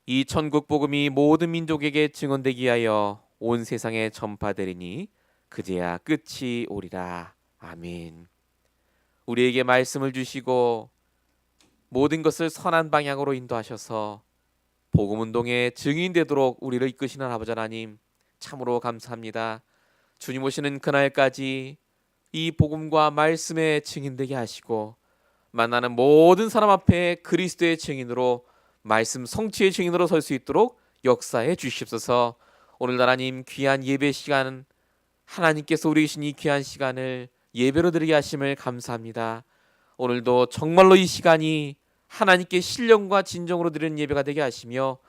이 천국 복음이 모든 민족에게 증언되기 하여 온 세상에 전파되리니 그제야 끝이 오리라. 아멘. 우리에게 말씀을 주시고 모든 것을 선한 방향으로 인도하셔서 복음 운동의 증인되도록 우리를 이끄시는 아버지 하나님, 참으로 감사합니다. 주님 오시는 그날까지 이 복음과 말씀의 증인되게 하시고 만나는 모든 사람 앞에 그리스도의 증인으로, 말씀 성취의 증인으로 설 수 있도록 역사해 주시옵소서. 오늘 하나님 귀한 예배 시간, 하나님께서 우리 주신 이 귀한 시간을 예배로 드리게 하심을 감사합니다. 오늘도 정말로 이 시간이 하나님께 신령과 진정으로 드리는 예배가 되게 하시며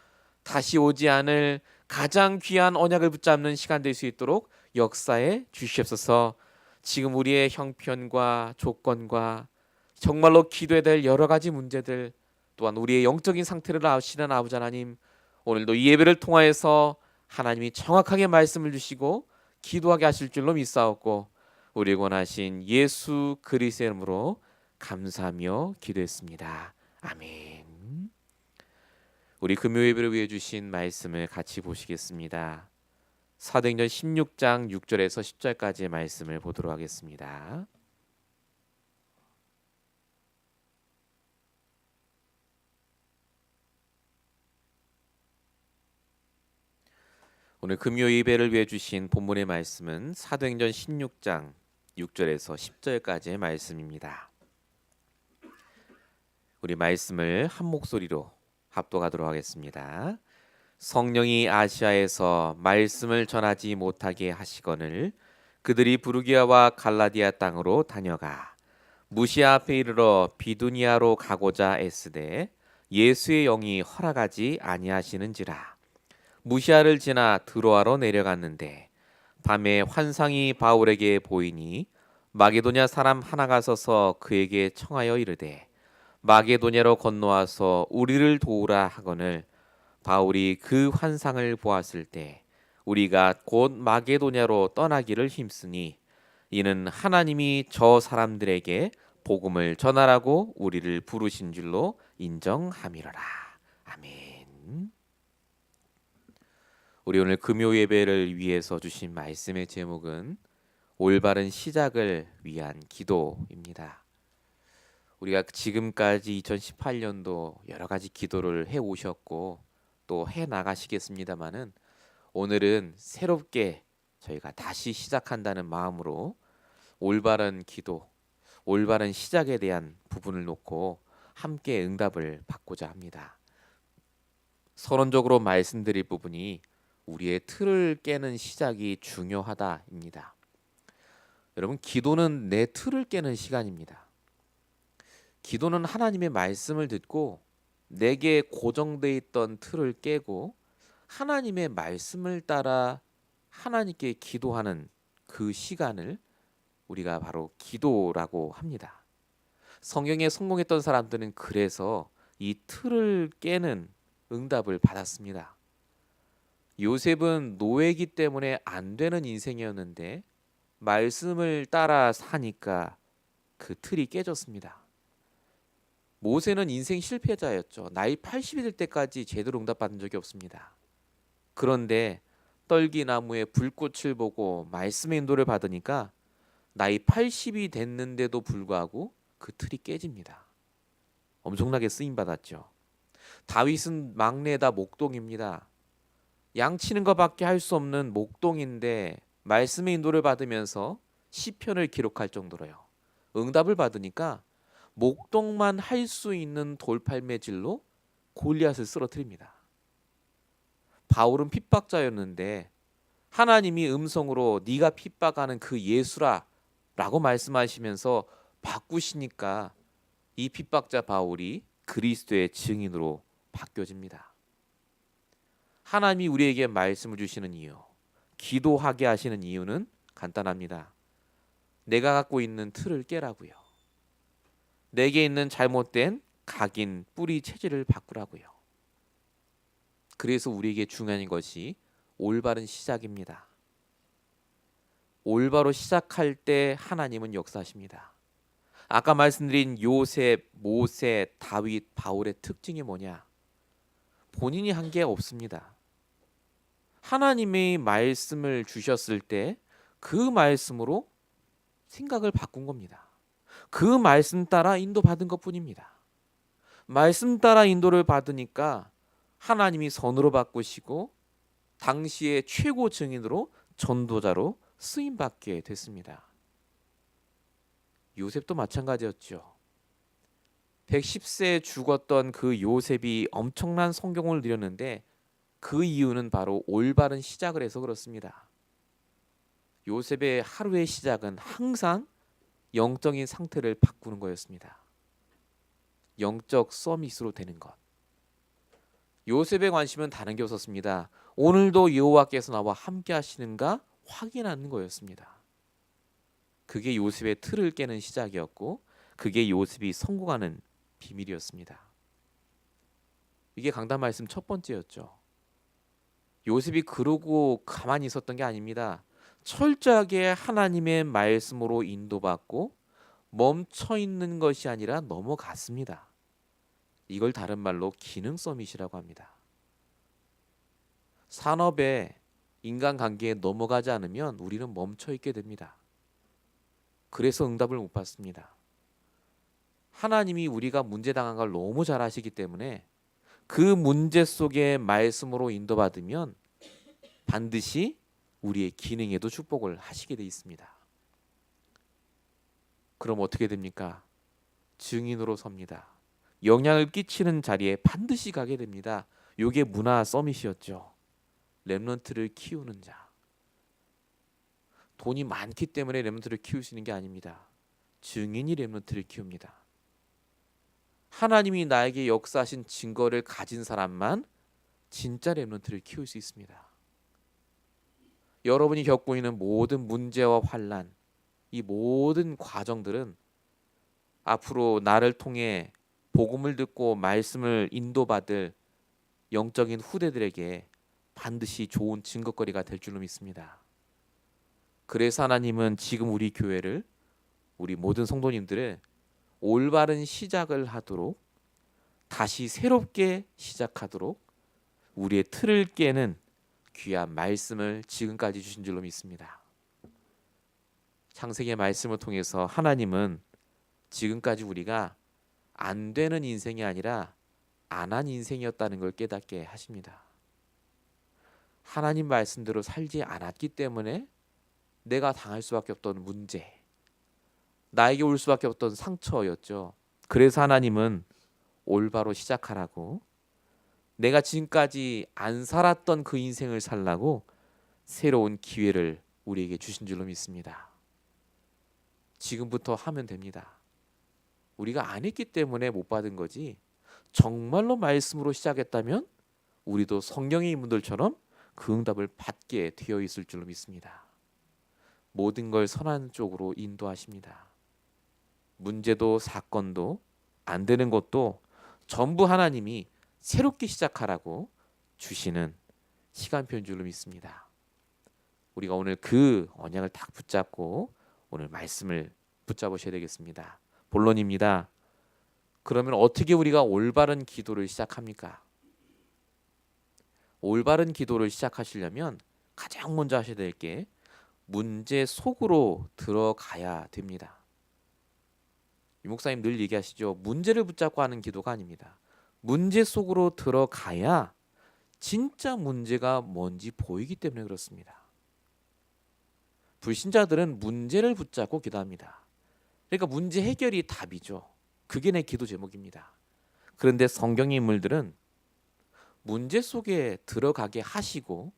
다시 오지 않을 가장 귀한 언약을 붙잡는 시간 될 수 있도록 역사해 주시옵소서. 지금 우리의 형편과 조건과 정말로 기도해야 될 여러 가지 문제들, 또한 우리의 영적인 상태를 아시는 아버지 하나님, 오늘도 이 예배를 통하여서 하나님이 정확하게 말씀을 주시고 기도하게 하실 줄로 믿사옵고 우리 원하신 예수 그리스도의 이름으로 감사하며 기도했습니다. 아멘. 우리 금요 예배를 위해 주신 말씀을 같이 보시겠습니다. 사도행전 16장 6절에서 10절까지의 말씀을 보도록 하겠습니다. 오늘 금요 예배를 위해 주신 본문의 말씀은 사도행전 16장 6절에서 10절까지의 말씀입니다. 우리 말씀을 한 목소리로 합독하도록 하겠습니다. 성령이 아시아에서 말씀을 전하지 못하게 하시거늘 그들이 부르기아와 갈라디아 땅으로 다녀가 무시아 앞에 이르러 비두니아로 가고자 애쓰되 예수의 영이 허락하지 아니하시는지라. 무시아를 지나 드로아로 내려갔는데 밤에 환상이 바울에게 보이니 마게도냐 사람 하나가 서서 그에게 청하여 이르되 마게도냐로 건너와서 우리를 도우라 하거늘 바울이 그 환상을 보았을 때 우리가 곧 마게도냐로 떠나기를 힘쓰니 이는 하나님이 저 사람들에게 복음을 전하라고 우리를 부르신 줄로 인정함이로라. 아멘. 우리 오늘 금요 예배를 위해서 주신 말씀의 제목은 올바른 시작을 위한 기도입니다. 우리가 지금까지 2018년도 여러 가지 기도를 해 오셨고 또 해 나가시겠습니다만은 오늘은 새롭게 저희가 다시 시작한다는 마음으로 올바른 기도, 올바른 시작에 대한 부분을 놓고 함께 응답을 받고자 합니다. 서론적으로 말씀드릴 부분이 우리의 틀을 깨는 시작이 중요하다입니다. 여러분, 기도는 내 틀을 깨는 시간입니다. 기도는 하나님의 말씀을 듣고 내게 고정돼 있던 틀을 깨고 하나님의 말씀을 따라 하나님께 기도하는 그 시간을 우리가 바로 기도라고 합니다. 성경에 성공했던 사람들은 그래서 이 틀을 깨는 응답을 받았습니다. 요셉은 노예이기 때문에 안 되는 인생이었는데 말씀을 따라 사니까 그 틀이 깨졌습니다. 모세는 인생 실패자였죠. 나이 80이 될 때까지 제대로 응답받은 적이 없습니다. 그런데 떨기나무에 불꽃을 보고 말씀의 인도를 받으니까 나이 80이 됐는데도 불구하고 그 틀이 깨집니다. 엄청나게 쓰임받았죠. 다윗은 막내다 목동입니다. 양치는 것밖에 할 수 없는 목동인데 말씀의 인도를 받으면서 시편을 기록할 정도로요. 응답을 받으니까 목동만 할 수 있는 돌팔매질로 골리앗을 쓰러뜨립니다. 바울은 핍박자였는데 하나님이 음성으로 네가 핍박하는 그 예수라 라고 말씀하시면서 바꾸시니까 이 핍박자 바울이 그리스도의 증인으로 바뀌어집니다. 하나님이 우리에게 말씀을 주시는 이유, 기도하게 하시는 이유는 간단합니다. 내가 갖고 있는 틀을 깨라고요. 내게 있는 잘못된 각인, 뿌리 체질을 바꾸라고요. 그래서 우리에게 중요한 것이 올바른 시작입니다. 올바로 시작할 때 하나님은 역사하십니다. 아까 말씀드린 요셉, 모세, 다윗, 바울의 특징이 뭐냐? 본인이 한 게 없습니다. 하나님의 말씀을 주셨을 때 그 말씀으로 생각을 바꾼 겁니다. 그 말씀 따라 인도받은 것뿐입니다. 말씀 따라 인도를 받으니까 하나님이 선으로 바꾸시고 당시의 최고 증인으로 전도자로 쓰임받게 됐습니다. 요셉도 마찬가지였죠. 110세에 죽었던 그 요셉이 엄청난 성공을 누렸는데 그 이유는 바로 올바른 시작을 해서 그렇습니다. 요셉의 하루의 시작은 항상 영적인 상태를 바꾸는 거였습니다. 영적 서밋으로 되는 것. 요셉의 관심은 다른 게 없었습니다. 오늘도 여호와께서 나와 함께 하시는가 확인하는 거였습니다. 그게 요셉의 틀을 깨는 시작이었고 그게 요셉이 성공하는 비밀이었습니다. 이게 강단 말씀 첫 번째였죠. 요셉이 그러고 가만히 있었던 게 아닙니다. 철저하게 하나님의 말씀으로 인도받고 멈춰 있는 것이 아니라 넘어갔습니다. 이걸 다른 말로 기능 서밋이라고 합니다. 산업에 인간관계에 넘어가지 않으면 우리는 멈춰 있게 됩니다. 그래서 응답을 못 받습니다. 하나님이 우리가 문제 당한 걸 너무 잘 아시기 때문에 그 문제 속에 말씀으로 인도받으면 반드시 우리의 기능에도 축복을 하시게 돼 있습니다. 그럼 어떻게 됩니까? 증인으로 섭니다. 영향을 끼치는 자리에 반드시 가게 됩니다. 이게 문화 서밋이었죠. 렘넌트를 키우는 자. 돈이 많기 때문에 렘넌트를 키울 수 있는 게 아닙니다. 증인이 렘넌트를 키웁니다. 하나님이 나에게 역사하신 증거를 가진 사람만 진짜 렘넌트를 키울 수 있습니다. 여러분이 겪고 있는 모든 문제와 환난, 이 모든 과정들은 앞으로 나를 통해 복음을 듣고 말씀을 인도받을 영적인 후대들에게 반드시 좋은 증거거리가 될 줄로 믿습니다. 그래서 하나님은 지금 우리 교회를, 우리 모든 성도님들을 올바른 시작을 하도록, 다시 새롭게 시작하도록 우리의 틀을 깨는 귀한 말씀을 지금까지 주신 줄로 믿습니다. 창세기의 말씀을 통해서 하나님은 지금까지 우리가 안 되는 인생이 아니라 안 한 인생이었다는 걸 깨닫게 하십니다. 하나님 말씀대로 살지 않았기 때문에 내가 당할 수밖에 없던 문제, 나에게 올 수밖에 없던 상처였죠. 그래서 하나님은 올바로 시작하라고, 내가 지금까지 안 살았던 그 인생을 살라고 새로운 기회를 우리에게 주신 줄로 믿습니다. 지금부터 하면 됩니다. 우리가 안 했기 때문에 못 받은 거지, 정말로 말씀으로 시작했다면 우리도 성령의 인물들처럼 그 응답을 받게 되어 있을 줄로 믿습니다. 모든 걸 선한 쪽으로 인도하십니다. 문제도 사건도 안 되는 것도 전부 하나님이 새롭게 시작하라고 주시는 시간표인 줄로 믿습니다. 우리가 오늘 그 언약을 딱 붙잡고 오늘 말씀을 붙잡으셔야 되겠습니다. 본론입니다. 그러면 어떻게 우리가 올바른 기도를 시작합니까? 올바른 기도를 시작하시려면 가장 먼저 하셔야 될 게 문제 속으로 들어가야 됩니다. 이 목사님 늘 얘기하시죠. 문제를 붙잡고 하는 기도가 아닙니다. 문제 속으로 들어가야 진짜 문제가 뭔지 보이기 때문에 그렇습니다. 불신자들은 문제를 붙잡고 기도합니다. 그러니까 문제 해결이 답이죠. 그게 내 기도 제목입니다. 그런데 성경의 인물들은 문제 속에 들어가게 하시고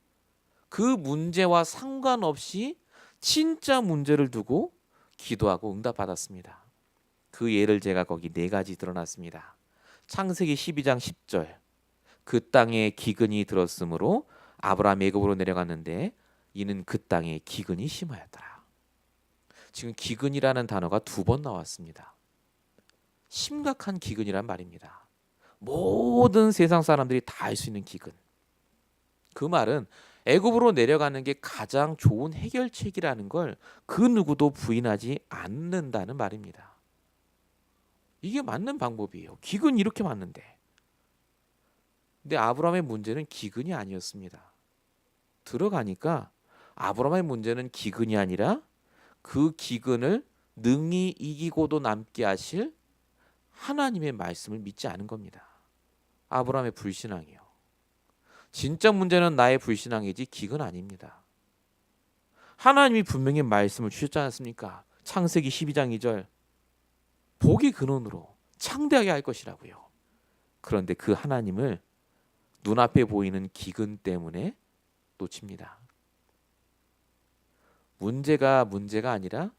그 문제와 상관없이 진짜 문제를 두고 기도하고 응답받았습니다. 그 예를 제가 거기 4가지 드러났습니다. 창세기 12장 10절, 그 땅에 기근이 들었으므로 아브라함 애굽으로 내려갔는데 이는 그 땅에 기근이 심하였더라. 지금 기근이라는 단어가 2번 나왔습니다. 심각한 기근이란 말입니다. 모든 세상 사람들이 다 알 수 있는 기근. 그 말은 애굽으로 내려가는 게 가장 좋은 해결책이라는 걸 그 누구도 부인하지 않는다는 말입니다. 이게 맞는 방법이에요. 기근 이렇게 많은데. 근데 아브라함의 문제는 기근이 아니었습니다. 들어가니까 아브라함의 문제는 기근이 아니라 그 기근을 능히 이기고도 남게 하실 하나님의 말씀을 믿지 않은 겁니다. 아브라함의 불신앙이요. 진짜 문제는 나의 불신앙이지 기근 아닙니다. 하나님이 분명히 말씀을 주셨지 않습니까? 창세기 12장 2절 복이 근원으로 창대하게 할 것이라고요. 그런데 그 하나님을 눈앞에 보이는 기근 때문에 놓칩니다. 문제가 아니라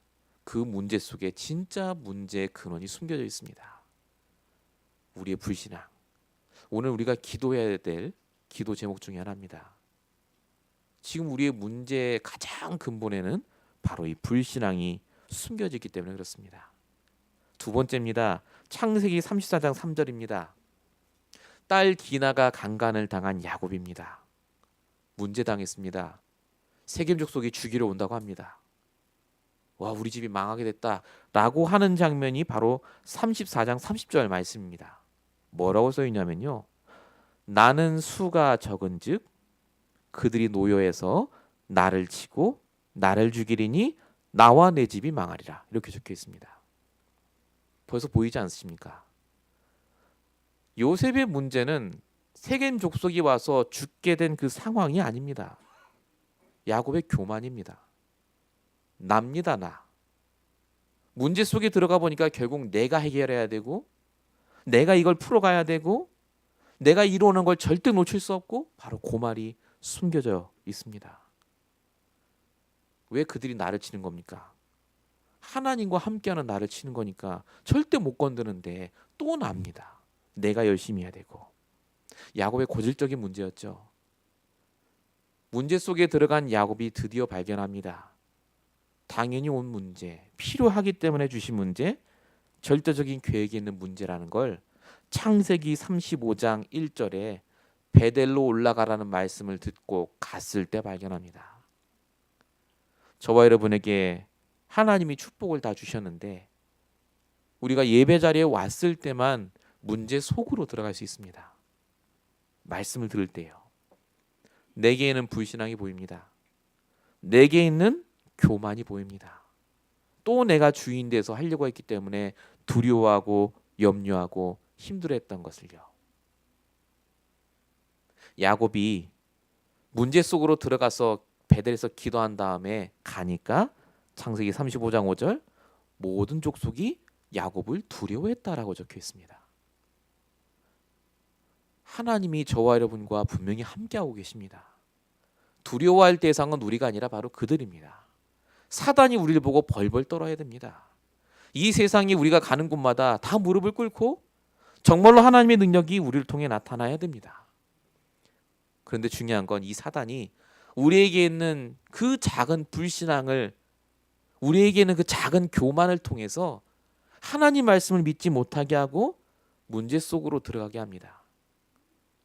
그 문제 속에 진짜 문제의 근원이 숨겨져 있습니다. 우리의 불신앙. 오늘 우리가 기도해야 될 기도 제목 중에 하나입니다. 지금 우리의 문제의 가장 근본에는 바로 이 불신앙이 숨겨져 있기 때문에 그렇습니다. 두 번째입니다. 창세기 34장 3절입니다. 딸 디나가 강간을 당한 야곱입니다. 문제 당했습니다. 세겜 족속이 죽이러 온다고 합니다. 와, 우리 집이 망하게 됐다라고 하는 장면이 바로 34장 30절 말씀입니다. 뭐라고 써 있냐면요. 나는 수가 적은즉 그들이 노여해서 나를 치고 나를 죽이리니 나와 내 집이 망하리라. 이렇게 적혀 있습니다. 벌써 보이지 않습니까? 요셉의 문제는 세겜 족속이 와서 죽게 된 그 상황이 아닙니다. 야곱의 교만입니다. 납니다, 나. 문제 속에 들어가 보니까 결국 내가 해결해야 되고 내가 이걸 풀어가야 되고 내가 이루는 걸 절대 놓칠 수 없고 바로 그 말이 숨겨져 있습니다. 왜 그들이 나를 치는 겁니까? 하나님과 함께하는 나를 치는 거니까 절대 못 건드는데 또 납니다. 내가 열심히 해야 되고. 야곱의 고질적인 문제였죠. 문제 속에 들어간 야곱이 드디어 발견합니다. 당연히 온 문제, 필요하기 때문에 주신 문제, 절대적인 계획이 있는 문제라는 걸 창세기 35장 1절에 베델로 올라가라는 말씀을 듣고 갔을 때 발견합니다. 저와 여러분에게 하나님이 축복을 다 주셨는데 우리가 예배 자리에 왔을 때만 문제 속으로 들어갈 수 있습니다. 말씀을 들을 때요. 내게에는 불신앙이 보입니다. 내게 있는 교만이 보입니다. 또 내가 주인 돼서 하려고 했기 때문에 두려워하고 염려하고 힘들어했던 것을요. 야곱이 문제 속으로 들어가서 베델에서 기도한 다음에 가니까 창세기 35장 5절 모든 족속이 야곱을 두려워했다라고 적혀 있습니다. 하나님이 저와 여러분과 분명히 함께하고 계십니다. 두려워할 대상은 우리가 아니라 바로 그들입니다. 사단이 우리를 보고 벌벌 떨어야 됩니다. 이 세상이 우리가 가는 곳마다 다 무릎을 꿇고 정말로 하나님의 능력이 우리를 통해 나타나야 됩니다. 그런데 중요한 건 이 사단이 우리에게 있는 그 작은 불신앙을, 우리에게 있는 그 작은 교만을 통해서 하나님 말씀을 믿지 못하게 하고 문제 속으로 들어가게 합니다.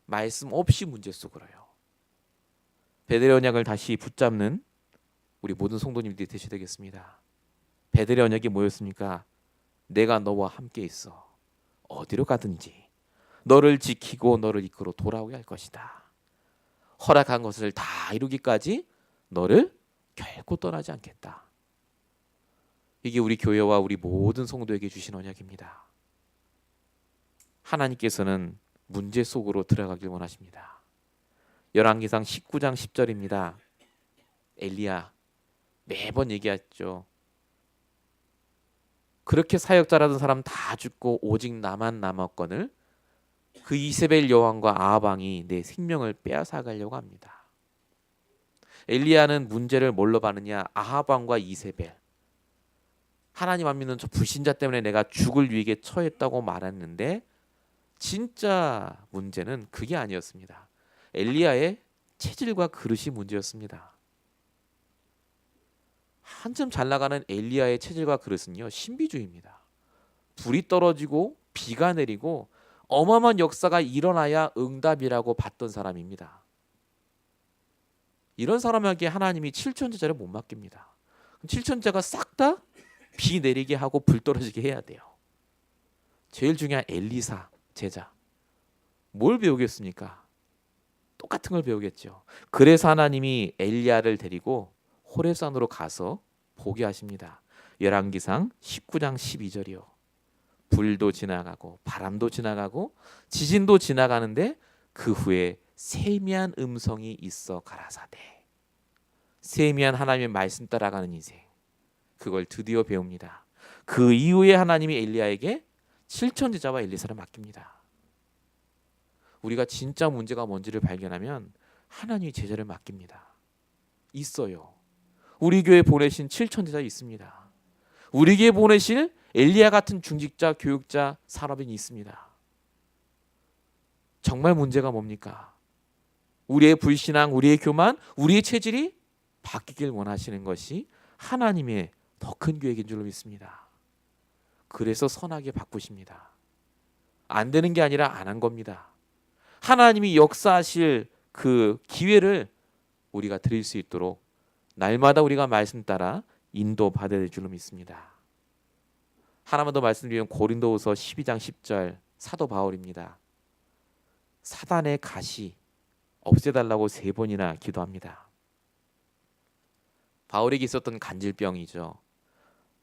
말씀 없이 문제 속으로요. 베델의 언약을 다시 붙잡는 우리 모든 성도님들이 되셔야 되겠습니다. 베델의 언약이 뭐였습니까? 내가 너와 함께 있어. 어디로 가든지 너를 지키고 너를 이끌어 돌아오게 할 것이다. 허락한 것을 다 이루기까지 너를 결코 떠나지 않겠다. 이게 우리 교회와 우리 모든 성도에게 주신 언약입니다. 하나님께서는 문제 속으로 들어가길 원하십니다. 열왕기상 19장 10절입니다. 엘리야 매번 얘기했죠. 그렇게 사역자라던 사람 다 죽고 오직 나만 남았거늘 그 이세벨 여왕과 아합 왕이 내 생명을 빼앗아 가려고 합니다. 엘리야는 문제를 뭘로 봤느냐? 아합 왕과 이세벨. 하나님 안 믿는 저 불신자 때문에 내가 죽을 위기에 처했다고 말했는데 진짜 문제는 그게 아니었습니다. 엘리야의 체질과 그릇이 문제였습니다. 한참 잘 나가는 엘리야의 체질과 그릇은요, 신비주의입니다. 불이 떨어지고 비가 내리고 어마어마한 역사가 일어나야 응답이라고 봤던 사람입니다. 이런 사람에게 하나님이 7천제자를 못 맡깁니다. 7천제가 싹 다 비 내리게 하고 불 떨어지게 해야 돼요. 제일 중요한 엘리사 제자. 뭘 배우겠습니까? 똑같은 걸 배우겠죠. 그래서 하나님이 엘리야를 데리고 호렙산으로 가서 보게 하십니다. 열왕기상 19장 12절이요. 불도 지나가고 바람도 지나가고 지진도 지나가는데 그 후에 세미한 음성이 있어 가라사대. 세미한 하나님의 말씀 따라가는 인생. 그걸 드디어 배웁니다. 그 이후에 하나님이 엘리야에게 7천 제자와 엘리사를 맡깁니다. 우리가 진짜 문제가 뭔지를 발견하면 하나님이 제자를 맡깁니다. 있어요. 우리 교회 보내신 7천 제자 있습니다. 우리 교회 보내실 엘리야 같은 중직자, 교육자, 산업인이 있습니다. 정말 문제가 뭡니까? 우리의 불신앙, 우리의 교만, 우리의 체질이 바뀌길 원하시는 것이 하나님의 더 큰 계획인 줄로 믿습니다. 그래서 선하게 바꾸십니다. 안 되는 게 아니라 안 한 겁니다. 하나님이 역사하실 그 기회를 우리가 드릴 수 있도록 날마다 우리가 말씀 따라 인도받아야 될 줄로 믿습니다. 하나만 더 말씀드리면 고린도후서 12장 10절 사도 바울입니다. 사단의 가시 없애달라고 3번이나 기도합니다. 바울에게 있었던 간질병이죠.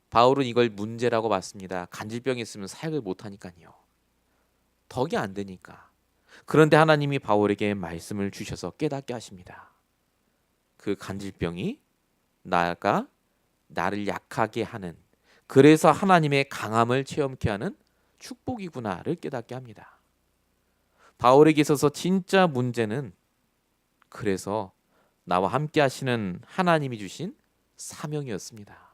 바울은 이걸 문제라고 봤습니다. 간질병이 있으면 사역을 못하니까요. 덕이 안 되니까. 그런데 하나님이 바울에게 말씀을 주셔서 깨닫게 하십니다. 그 간질병이 나를 약하게 하는, 그래서 하나님의 강함을 체험케 하는 축복이구나를 깨닫게 합니다. 바울에게 있어서 진짜 문제는 그래서 나와 함께 하시는 하나님이 주신 사명이었습니다.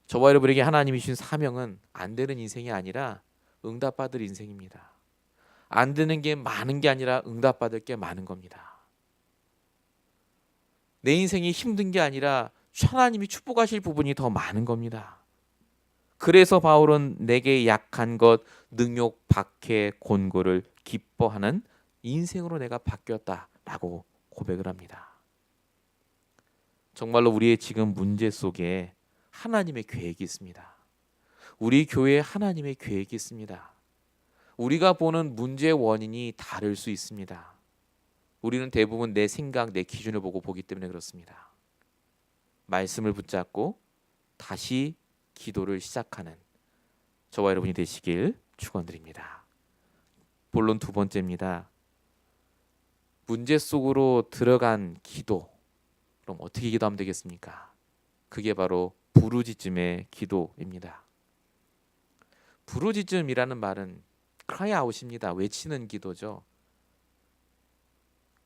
저와 여러분에게 하나님이 주신 사명은 안 되는 인생이 아니라 응답받을 인생입니다. 안 되는 게 많은 게 아니라 응답받을 게 많은 겁니다. 내 인생이 힘든 게 아니라 하나님이 축복하실 부분이 더 많은 겁니다. 그래서 바울은 내게 약한 것, 능욕, 박해, 곤고를 기뻐하는 인생으로 내가 바뀌었다라고 고백을 합니다. 정말로 우리의 지금 문제 속에 하나님의 계획이 있습니다. 우리 교회에 하나님의 계획이 있습니다. 우리가 보는 문제의 원인이 다를 수 있습니다. 우리는 대부분 내 생각, 내 기준을 보기 때문에 그렇습니다. 말씀을 붙잡고 다시 기도를 시작하는 저와 여러분이 되시길 축원드립니다. 본론 2번째입니다. 문제 속으로 들어간 기도. 그럼 어떻게 기도하면 되겠습니까? 그게 바로 부르짖음의 기도입니다. 부르짖음이라는 말은 cry out입니다. 외치는 기도죠.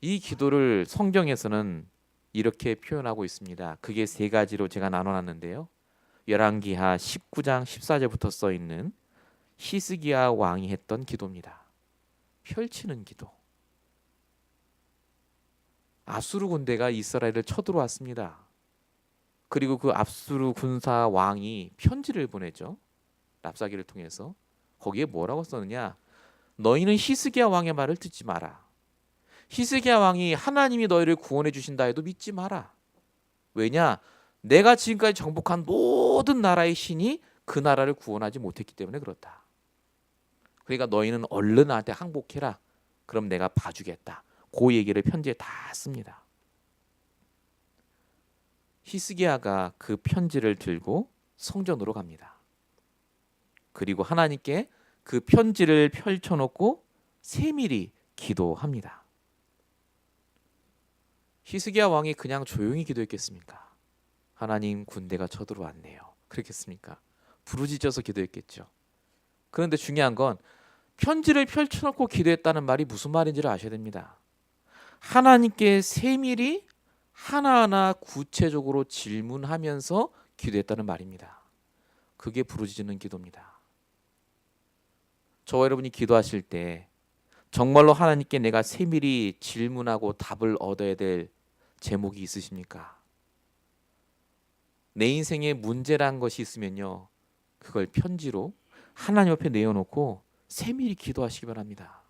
이 기도를 성경에서는 이렇게 표현하고 있습니다. 그게 3가지로 제가 나눠놨는데요. 열왕기하 19장 14절부터 써있는 히스기야 왕이 했던 기도입니다. 펼치는 기도. 아수르 군대가 이스라엘을 쳐들어왔습니다. 그리고 그 압수르 군사 왕이 편지를 보내죠. 랍사기를 통해서. 거기에 뭐라고 썼느냐? 너희는 히스기야 왕의 말을 듣지 마라. 히스기야 왕이 하나님이 너희를 구원해 주신다 해도 믿지 마라. 왜냐? 내가 지금까지 정복한 모든 나라의 신이 그 나라를 구원하지 못했기 때문에 그렇다. 그러니까 너희는 얼른 나한테 항복해라. 그럼 내가 봐주겠다. 그 얘기를 편지에 다 씁니다. 히스기야가 그 편지를 들고 성전으로 갑니다. 그리고 하나님께 그 편지를 펼쳐놓고 세밀히 기도합니다. 히스기야 왕이 그냥 조용히 기도했겠습니까? 하나님, 군대가 쳐들어왔네요. 그렇겠습니까? 부르짖어서 기도했겠죠. 그런데 중요한 건 편지를 펼쳐놓고 기도했다는 말이 무슨 말인지를 아셔야 됩니다. 하나님께 세밀히 하나하나 구체적으로 질문하면서 기도했다는 말입니다. 그게 부르짖는 기도입니다. 저와 여러분이 기도하실 때 정말로 하나님께 내가 세밀히 질문하고 답을 얻어야 될 제목이 있으십니까? 내 인생에 문제란 것이 있으면요, 그걸 편지로 하나님 앞에 내어놓고 세밀히 기도하시기 바랍니다.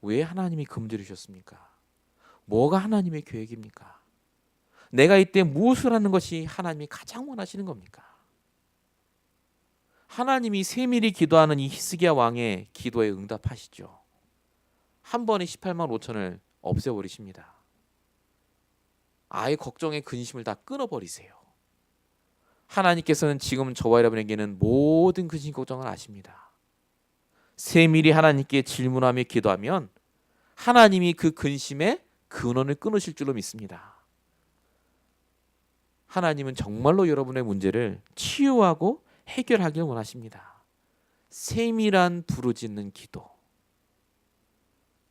왜 하나님이 그 문제를 주셨습니까? 뭐가 하나님의 계획입니까? 내가 이때 무엇을 하는 것이 하나님이 가장 원하시는 겁니까? 하나님이 세밀히 기도하는 이 히스기야 왕의 기도에 응답하시죠. 한 번에 18만 5천을 없애버리십니다. 아예 걱정의 근심을 다 끊어버리세요. 하나님께서는 지금 저와 여러분에게는 모든 근심 걱정을 아십니다. 세밀히 하나님께 질문하며 기도하면 하나님이 그 근심의 근원을 끊으실 줄로 믿습니다. 하나님은 정말로 여러분의 문제를 치유하고 해결하길 원하십니다. 세밀한 부르짖는 기도.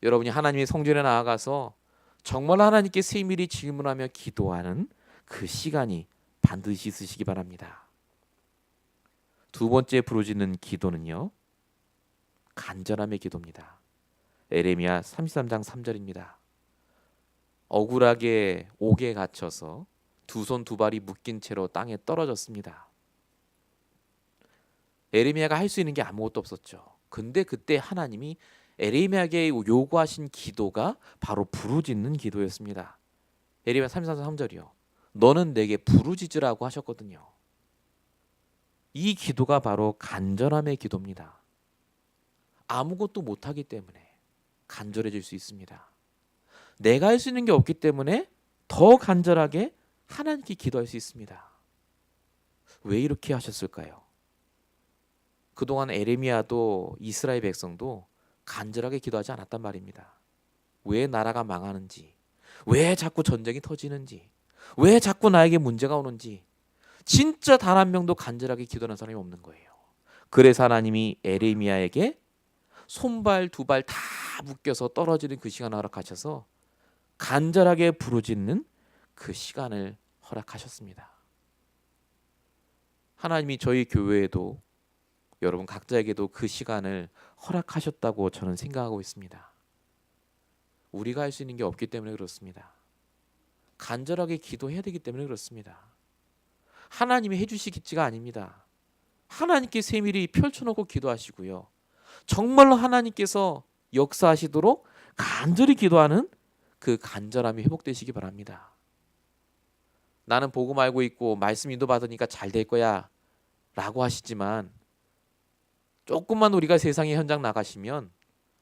여러분이 하나님의 성전에 나아가서 정말 하나님께 세밀히 질문하며 기도하는 그 시간이 반드시 있으시기 바랍니다. 두 번째 부르짖는 기도는요, 간절함의 기도입니다. 에레미야 33장 3절입니다. 억울하게 옥에 갇혀서 두 손 두 발이 묶인 채로 땅에 떨어졌습니다. 에레미야가 할 수 있는 게 아무것도 없었죠. 근데 그때 하나님이 에레미야에게 요구하신 기도가 바로 부르짖는 기도였습니다. 에레미야 33장 3절이요. 너는 내게 부르짖으라고 하셨거든요. 이 기도가 바로 간절함의 기도입니다. 아무것도 못하기 때문에 간절해질 수 있습니다. 내가 할 수 있는 게 없기 때문에 더 간절하게 하나님께 기도할 수 있습니다. 왜 이렇게 하셨을까요? 그동안 에레미야도 이스라엘 백성도 간절하게 기도하지 않았단 말입니다. 왜 나라가 망하는지, 왜 자꾸 전쟁이 터지는지, 왜 자꾸 나에게 문제가 오는지 진짜 단 한 명도 간절하게 기도하는 사람이 없는 거예요. 그래서 하나님이 에레미야에게 손발 두 발 다 묶여서 떨어지는 그 시간을 허락하셔서 간절하게 부르짖는 그 시간을 허락하셨습니다. 하나님이 저희 교회에도 여러분 각자에게도 그 시간을 허락하셨다고 저는 생각하고 있습니다. 우리가 할 수 있는 게 없기 때문에 그렇습니다. 간절하게 기도해야 되기 때문에 그렇습니다. 하나님이 해주시겠지가 아닙니다. 하나님께 세밀히 펼쳐놓고 기도하시고요. 정말로 하나님께서 역사하시도록 간절히 기도하는 그 간절함이 회복되시기 바랍니다. 나는 복음 알고 있고 말씀 인도받으니까 잘 될 거야 라고 하시지만 조금만 우리가 세상의 현장 나가시면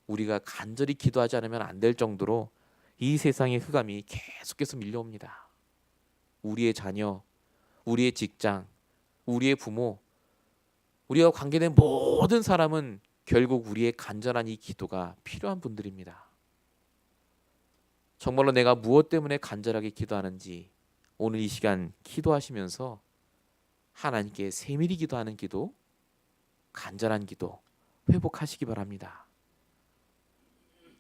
우리가 간절히 기도하지 않으면 안 될 정도로 이 세상의 흑암이 계속해서 밀려옵니다. 우리의 자녀, 우리의 직장, 우리의 부모, 우리와 관계된 모든 사람은 결국 우리의 간절한 이 기도가 필요한 분들입니다. 정말로 내가 무엇 때문에 간절하게 기도하는지 오늘 이 시간 기도하시면서 하나님께 세밀히 기도하는 기도, 간절한 기도 회복하시기 바랍니다.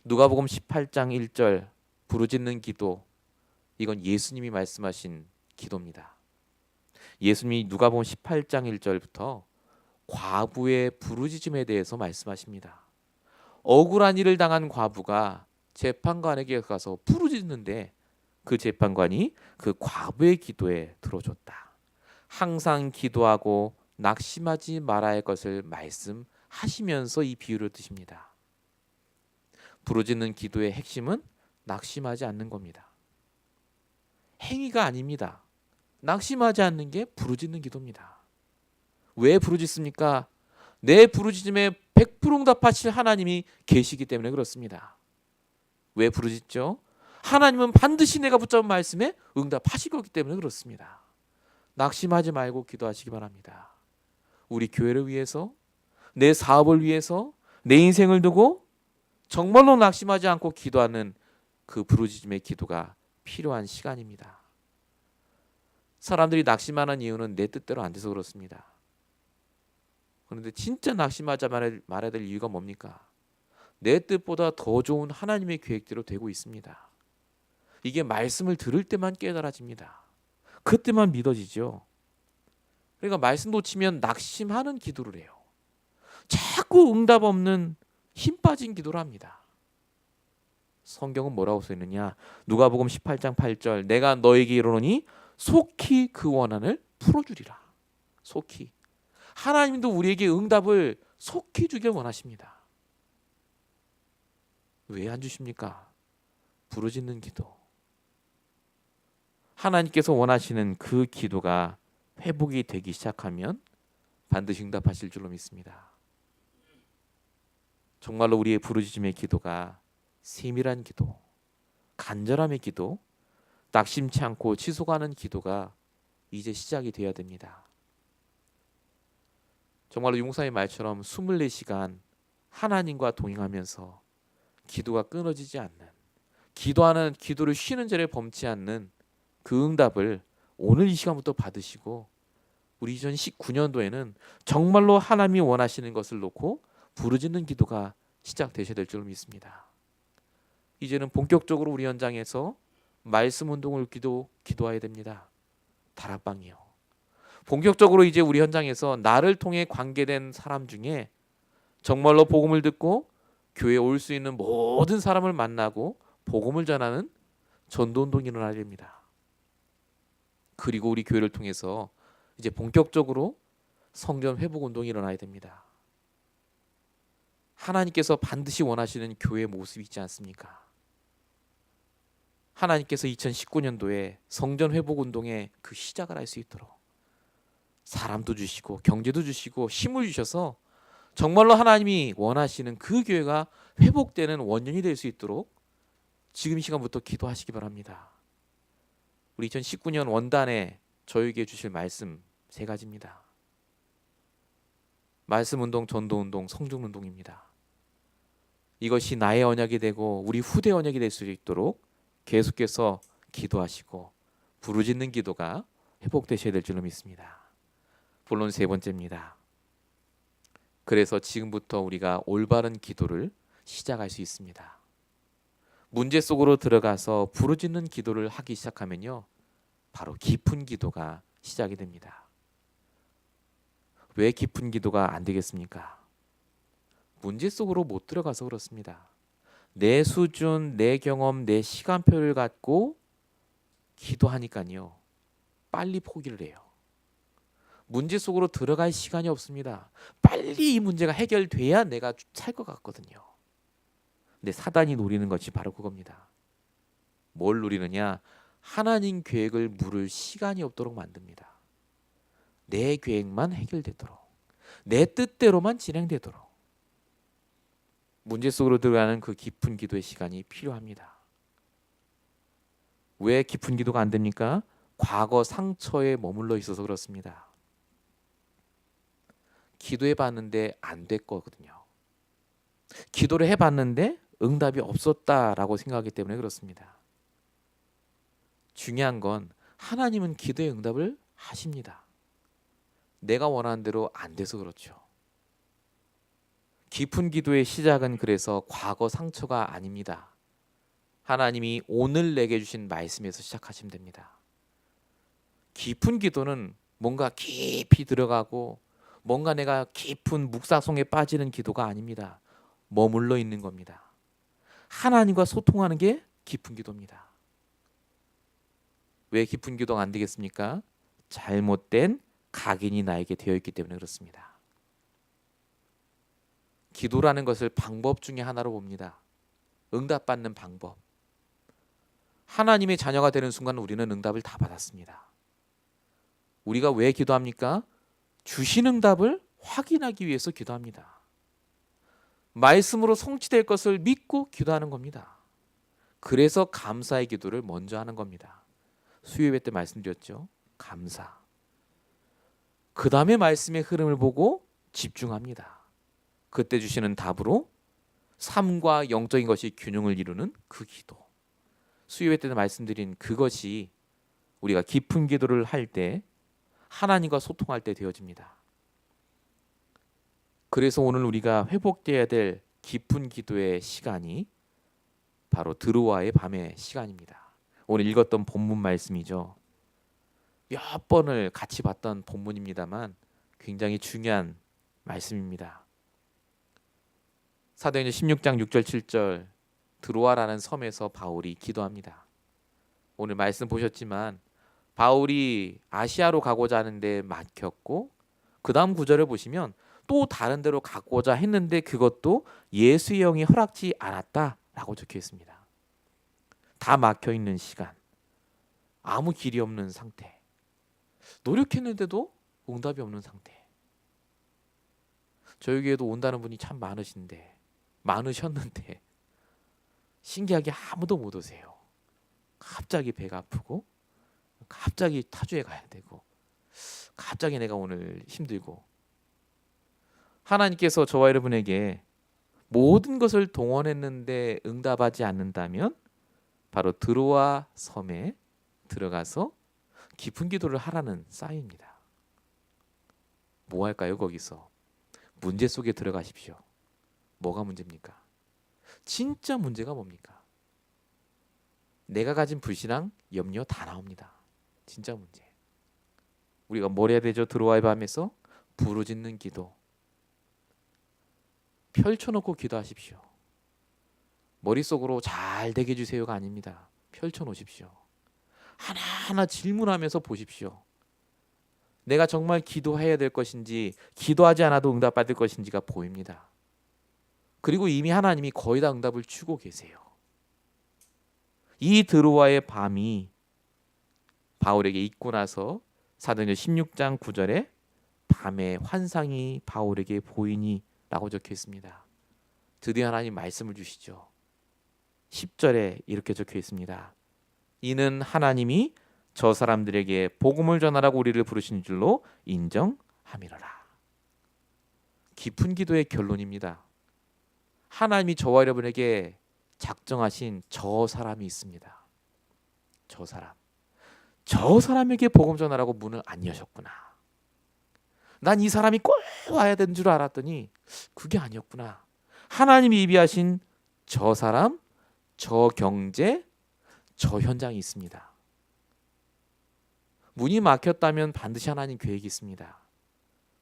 누가복음 18장 1절 부르짖는 기도, 이건 예수님이 말씀하신 기도입니다. 예수님이 누가복음 18장 1절부터 과부의 부르짖음에 대해서 말씀하십니다. 억울한 일을 당한 과부가 재판관에게 가서 부르짖는데 그 재판관이 그 과부의 기도에 들어줬다. 항상 기도하고 낙심하지 말아야 할 것을 말씀하시면서 이 비유를 드십니다. 부르짖는 기도의 핵심은 낙심하지 않는 겁니다. 행위가 아닙니다. 낙심하지 않는 게 부르짖는 기도입니다. 왜 부르짖습니까? 내 부르짖음에 100% 응답하실 하나님이 계시기 때문에 그렇습니다. 왜 부르짖죠? 하나님은 반드시 내가 붙잡은 말씀에 응답하실 거기 때문에 그렇습니다. 낙심하지 말고 기도하시기 바랍니다. 우리 교회를 위해서, 내 사업을 위해서, 내 인생을 두고 정말로 낙심하지 않고 기도하는 그 부르짖음의 기도가 필요한 시간입니다. 사람들이 낙심하는 이유는 내 뜻대로 안 돼서 그렇습니다. 그런데 진짜 낙심하지 말아야 될 이유가 뭡니까? 내 뜻보다 더 좋은 하나님의 계획대로 되고 있습니다. 이게 말씀을 들을 때만 깨달아집니다. 그때만 믿어지죠. 그러니까 말씀 놓치면 낙심하는 기도를 해요. 자꾸 응답 없는 힘 빠진 기도를 합니다. 성경은 뭐라고 써 있느냐? 누가복음 18장 8절 내가 너에게 이르노니 속히 그 원한을 풀어주리라. 속히. 하나님도 우리에게 응답을 속히 주길 원하십니다. 왜 안 주십니까? 부르짖는 기도. 하나님께서 원하시는 그 기도가 회복이 되기 시작하면 반드시 응답하실 줄로 믿습니다. 정말로 우리의 부르짖음의 기도가 세밀한 기도, 간절함의 기도, 낙심치 않고 지속하는 기도가 이제 시작이 되어야 됩니다. 정말로 용사의 말처럼 24시간 하나님과 동행하면서 기도가 끊어지지 않는, 기도하는 기도를 쉬는 자를 범치 않는 그 응답을 오늘 이 시간부터 받으시고, 우리 2019년도에는 정말로 하나님이 원하시는 것을 놓고 부르짖는 기도가 시작되셔야 될 줄 믿습니다. 이제는 본격적으로 우리 현장에서 말씀 운동을 기도해야 됩니다. 다락방이요. 본격적으로 이제 우리 현장에서 나를 통해 관계된 사람 중에 정말로 복음을 듣고 교회에 올 수 있는 모든 사람을 만나고 복음을 전하는 전도 운동이 일어나야 됩니다. 그리고 우리 교회를 통해서 이제 본격적으로 성전 회복 운동이 일어나야 됩니다. 하나님께서 반드시 원하시는 교회의 모습이 있지 않습니까? 하나님께서 2019년도에 성전 회복 운동의 그 시작을 할 수 있도록 사람도 주시고 경제도 주시고 힘을 주셔서 정말로 하나님이 원하시는 그 교회가 회복되는 원년이 될 수 있도록 지금 이 시간부터 기도하시기 바랍니다. 우리 2019년 원단에 저에게 주실 말씀 3가지입니다. 말씀 운동, 전도 운동, 성중 운동입니다. 이것이 나의 언약이 되고 우리 후대 언약이 될 수 있도록 계속해서 기도하시고 부르짖는 기도가 회복되셔야 될 줄로 믿습니다. 본론 3번째입니다. 그래서 지금부터 우리가 올바른 기도를 시작할 수 있습니다. 문제 속으로 들어가서 부르짖는 기도를 하기 시작하면요, 바로 깊은 기도가 시작이 됩니다. 왜 깊은 기도가 안 되겠습니까? 문제 속으로 못 들어가서 그렇습니다. 내 수준, 내 경험, 내 시간표를 갖고 기도하니까요, 빨리 포기를 해요. 문제 속으로 들어갈 시간이 없습니다. 빨리 이 문제가 해결돼야 내가 살 것 같거든요. 근데 사단이 노리는 것이 바로 그겁니다. 뭘 노리느냐? 하나님 계획을 물을 시간이 없도록 만듭니다. 내 계획만 해결되도록, 내 뜻대로만 진행되도록. 문제 속으로 들어가는 그 깊은 기도의 시간이 필요합니다. 왜 깊은 기도가 안 됩니까? 과거 상처에 머물러 있어서 그렇습니다. 기도해 봤는데 안 됐거든요. 기도를 해 봤는데 응답이 없었다라고 생각하기 때문에 그렇습니다. 중요한 건 하나님은 기도의 응답을 하십니다. 내가 원하는 대로 안 돼서 그렇죠. 깊은 기도의 시작은 그래서 과거 상처가 아닙니다. 하나님이 오늘 내게 주신 말씀에서 시작하시면 됩니다. 깊은 기도는 뭔가 깊이 들어가고 뭔가 내가 깊은 묵사송에 빠지는 기도가 아닙니다. 머물러 있는 겁니다. 하나님과 소통하는 게 깊은 기도입니다. 왜 깊은 기도가 안 되겠습니까? 잘못된 각인이 나에게 되어 있기 때문에 그렇습니다. 기도라는 것을 방법 중에 하나로 봅니다. 응답받는 방법. 하나님의 자녀가 되는 순간 우리는 응답을 다 받았습니다. 우리가 왜 기도합니까? 주신 응답을 확인하기 위해서 기도합니다. 말씀으로 성취될 것을 믿고 기도하는 겁니다. 그래서 감사의 기도를 먼저 하는 겁니다. 수요예배 때 말씀드렸죠. 감사. 그 다음에 말씀의 흐름을 보고 집중합니다. 그때 주시는 답으로 삶과 영적인 것이 균형을 이루는 그 기도. 수요예배 때 말씀드린 그것이 우리가 깊은 기도를 할 때 하나님과 소통할 때 되어집니다. 그래서 오늘 우리가 회복되어야 될 깊은 기도의 시간이 바로 드로아의 밤의 시간입니다. 오늘 읽었던 본문 말씀이죠. 몇 번을 같이 봤던 본문입니다만 굉장히 중요한 말씀입니다. 사도행전 16장 6절 7절 드로아라는 섬에서 바울이 기도합니다. 오늘 말씀 보셨지만 바울이 아시아로 가고자 하는데 막혔고 그 다음 구절을 보시면 또 다른 데로 가고자 했는데 그것도 예수의 영이 허락지 않았다라고 적혀 있습니다. 다 막혀 있는 시간, 아무 길이 없는 상태, 노력했는데도 응답이 없는 상태. 저에게도 온다는 분이 참 많으셨는데 신기하게 아무도 못 오세요. 갑자기 배가 아프고, 갑자기 타주에 가야 되고, 갑자기 내가 오늘 힘들고. 하나님께서 저와 여러분에게 모든 것을 동원했는데 응답하지 않는다면 바로 드로아 섬에 들어가서 깊은 기도를 하라는 사인입니다. 뭐 할까요? 거기서 문제 속에 들어가십시오. 뭐가 문제입니까? 진짜 문제가 뭡니까? 내가 가진 불신앙, 염려 다 나옵니다. 진짜 문제. 우리가 뭘 해야 되죠? 드로아의 밤에서 부르짖는 기도. 펼쳐놓고 기도하십시오. 머릿속으로 잘 되게 해주세요가 아닙니다. 펼쳐놓으십시오. 하나하나 질문하면서 보십시오. 내가 정말 기도해야 될 것인지, 기도하지 않아도 응답받을 것인지가 보입니다. 그리고 이미 하나님이 거의 다 응답을 주고 계세요. 이 드로아의 밤이 바울에게 있고 나서 사도행전 16장 9절에 밤에 환상이 바울에게 보이니 라고 적혀 있습니다. 드디어 하나님 말씀을 주시죠. 10절에 이렇게 적혀 있습니다. 이는 하나님이 저 사람들에게 복음을 전하라고 우리를 부르신 줄로 인정함이로라. 깊은 기도의 결론입니다. 하나님이 저와 여러분에게 작정하신 저 사람이 있습니다. 저 사람. 저 사람에게 복음 전하라고 문을 안 여셨구나. 난 이 사람이 꼭 와야 되는 줄 알았더니 그게 아니었구나. 하나님이 예비하신 저 사람, 저 경제, 저 현장이 있습니다. 문이 막혔다면 반드시 하나님 계획이 있습니다.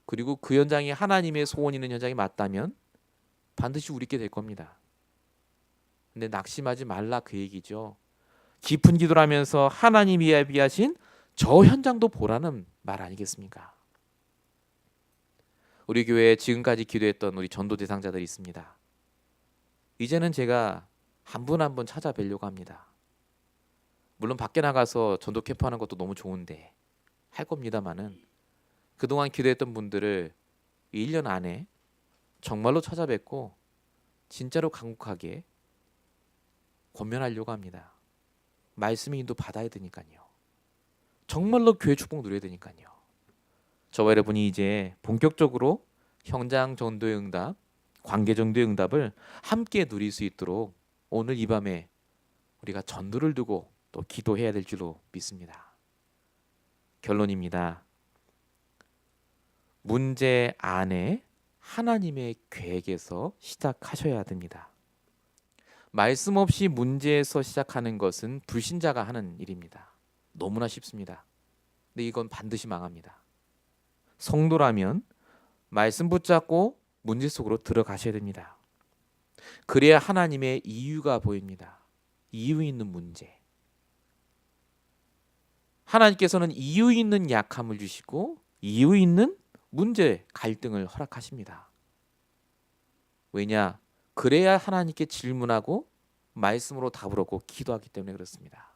그리고 그 현장이 하나님의 소원이 있는 현장이 맞다면 반드시 우리 있게 될 겁니다. 근데 낙심하지 말라 그 얘기죠. 깊은 기도를 하면서 하나님이 예비하신 저 현장도 보라는 말 아니겠습니까? 우리 교회에 지금까지 기도했던 우리 전도 대상자들이 있습니다. 이제는 제가 한 분 한 분 찾아뵈려고 합니다. 물론 밖에 나가서 전도 캠프하는 것도 너무 좋은데 할 겁니다마는 그동안 기도했던 분들을 1년 안에 정말로 찾아뵙고 진짜로 간곡하게 권면하려고 합니다. 말씀의 인도 받아야 되니까요. 정말로 교회 축복 누려야 되니까요. 저와 여러분이 이제 본격적으로 현장 전도의 응답, 관계 전도의 응답을 함께 누릴 수 있도록 오늘 이 밤에 우리가 전도를 두고 또 기도해야 될 줄로 믿습니다. 결론입니다. 문제 안에 하나님의 계획에서 시작하셔야 됩니다. 말씀 없이 문제에서 시작하는 것은 불신자가 하는 일입니다. 너무나 쉽습니다. 근데 이건 반드시 망합니다. 성도라면 말씀 붙잡고 문제 속으로 들어가셔야 됩니다. 그래야 하나님의 이유가 보입니다. 이유 있는 문제. 하나님께서는 이유 있는 약함을 주시고 이유 있는 문제, 갈등을 허락하십니다. 왜냐? 그래야 하나님께 질문하고 말씀으로 답을 얻고 기도하기 때문에 그렇습니다.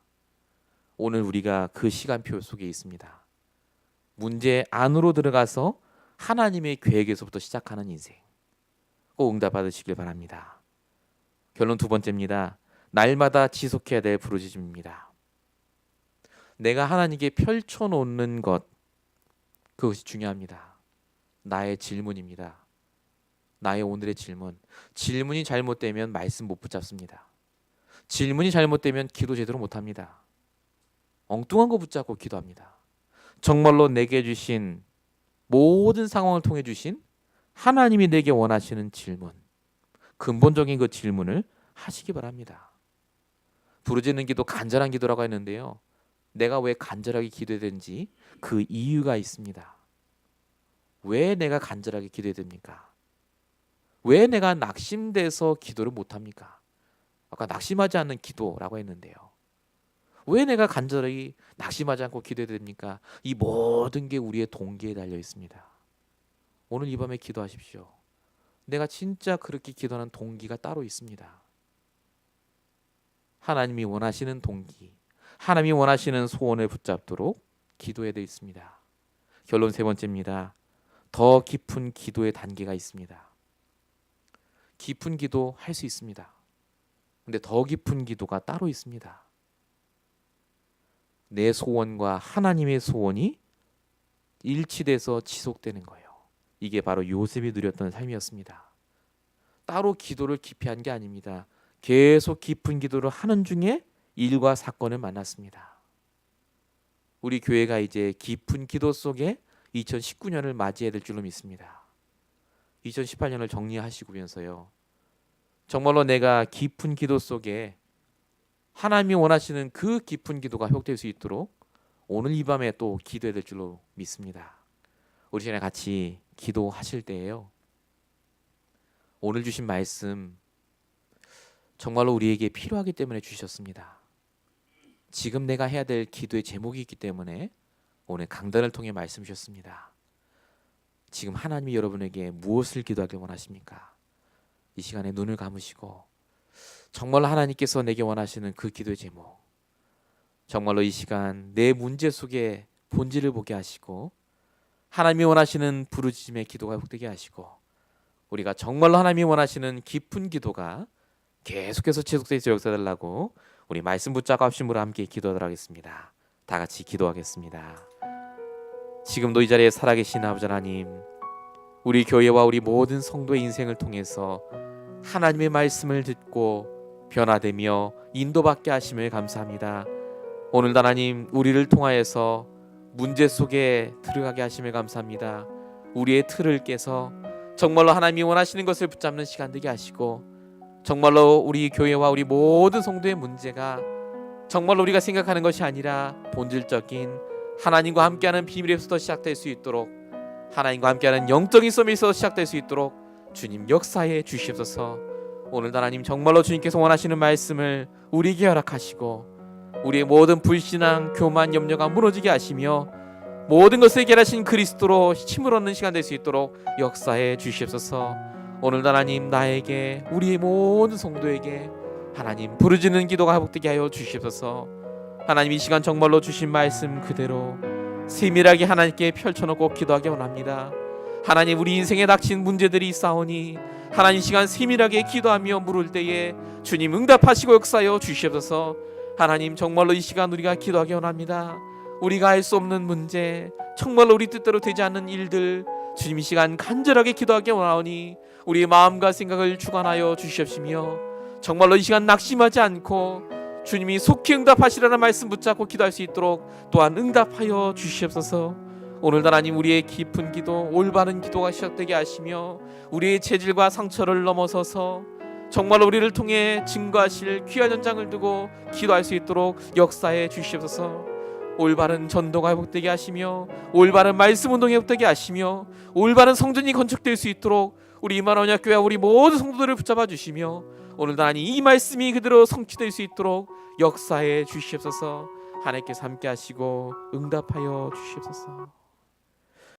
오늘 우리가 그 시간표 속에 있습니다. 문제 안으로 들어가서 하나님의 계획에서부터 시작하는 인생. 꼭 응답 받으시길 바랍니다. 결론 두 번째입니다. 날마다 지속해야 될 부르짖음입니다. 내가 하나님께 펼쳐놓는 것, 그것이 중요합니다. 나의 질문입니다. 나의 오늘의 질문. 질문이 잘못되면 말씀 못 붙잡습니다. 질문이 잘못되면 기도 제대로 못합니다. 엉뚱한 거 붙잡고 기도합니다. 정말로 내게 주신 모든 상황을 통해 주신 하나님이 내게 원하시는 질문, 근본적인 그 질문을 하시기 바랍니다. 부르짖는 기도, 간절한 기도라고 했는데요. 내가 왜 간절하게 기도해야 되는지 그 이유가 있습니다. 왜 내가 간절하게 기도해야 됩니까? 왜 내가 낙심돼서 기도를 못합니까? 아까 낙심하지 않는 기도라고 했는데요. 왜 내가 간절히 낙심하지 않고 기도해야 됩니까? 이 모든 게 우리의 동기에 달려 있습니다. 오늘 이 밤에 기도하십시오. 내가 진짜 그렇게 기도하는 동기가 따로 있습니다. 하나님이 원하시는 동기, 하나님이 원하시는 소원을 붙잡도록 기도해야 되어 있습니다. 결론 세 번째입니다. 더 깊은 기도의 단계가 있습니다. 깊은 기도 할 수 있습니다. 근데 더 깊은 기도가 따로 있습니다. 내 소원과 하나님의 소원이 일치돼서 지속되는 거예요. 이게 바로 요셉이 누렸던 삶이었습니다. 따로 기도를 깊이 한 게 아닙니다. 계속 깊은 기도를 하는 중에 일과 사건을 만났습니다. 우리 교회가 이제 깊은 기도 속에 2019년을 맞이해야 될 줄로 믿습니다. 2018년을 정리하시고면서요, 정말로 내가 깊은 기도 속에 하나님이 원하시는 그 깊은 기도가 회복될 수 있도록 오늘 이 밤에 또 기도해야 될 줄로 믿습니다. 우리 시간에 같이 기도하실 때에요, 오늘 주신 말씀 정말로 우리에게 필요하기 때문에 주셨습니다. 지금 내가 해야 될 기도의 제목이 있기 때문에 오늘 강단을 통해 말씀 주셨습니다. 지금 하나님이 여러분에게 무엇을 기도하길 원하십니까? 이 시간에 눈을 감으시고 정말로 하나님께서 내게 원하시는 그 기도의 제목, 정말로 이 시간 내 문제 속에 본질을 보게 하시고 하나님이 원하시는 부르짖음의 기도가 회복되게 하시고 우리가 정말로 하나님이 원하시는 깊은 기도가 계속해서 지속돼서 역사달라고 우리 말씀 붙잡고 합심으로 함께 기도하도록 하겠습니다. 다 같이 기도하겠습니다. 지금도 이 자리에 살아계신 아버지 하나님, 우리 교회와 우리 모든 성도의 인생을 통해서 하나님의 말씀을 듣고 변화되며 인도받게 하심을 감사합니다. 오늘도 하나님 우리를 통하여서 문제 속에 들어가게 하심을 감사합니다. 우리의 틀을 깨서 정말로 하나님이 원하시는 것을 붙잡는 시간 되게 하시고 정말로 우리 교회와 우리 모든 성도의 문제가 정말로 우리가 생각하는 것이 아니라 본질적인 하나님과 함께하는 비밀에서부터 시작될 수 있도록, 하나님과 함께하는 영적인 싸움에서 시작될 수 있도록 주님 역사해 주시옵소서. 오늘도 하나님 정말로 주님께서 원하시는 말씀을 우리에게 허락하시고 우리의 모든 불신앙, 교만, 염려가 무너지게 하시며 모든 것을 해결하신 그리스도로 힘을 얻는 시간 될 수 있도록 역사해 주시옵소서. 오늘도 하나님 나에게 우리 모든 성도에게 하나님 부르짖는 기도가 회복되게 하여 주시옵소서. 하나님 이 시간 정말로 주신 말씀 그대로 세밀하게 하나님께 펼쳐놓고 기도하기 원합니다. 하나님 우리 인생에 닥친 문제들이 있사오니 하나님 시간 세밀하게 기도하며 물을 때에 주님 응답하시고 역사하여 주시옵소서. 하나님 정말로 이 시간 우리가 기도하기 원합니다. 우리가 할 수 없는 문제, 정말로 우리 뜻대로 되지 않는 일들 주님 이 시간 간절하게 기도하기 원하오니 우리의 마음과 생각을 주관하여 주시옵시며 정말로 이 시간 낙심하지 않고 주님이 속히 응답하시라는 말씀 붙잡고 기도할 수 있도록 또한 응답하여 주시옵소서. 오늘도 하나님 우리의 깊은 기도, 올바른 기도가 시작되게 하시며 우리의 체질과 상처를 넘어서서 정말로 우리를 통해 증거하실 귀한 현장을 두고 기도할 수 있도록 역사해 주시옵소서. 올바른 전도가 회복되게 하시며 올바른 말씀 운동이 회복되게 하시며 올바른 성전이 건축될 수 있도록 우리 임마누엘 언약교회와 우리 모든 성도들을 붙잡아 주시며 오늘도 하나님 이 말씀이 그대로 성취될 수 있도록 역사해 주시옵소서. 하나님께서 함께 하시고 응답하여 주시옵소서.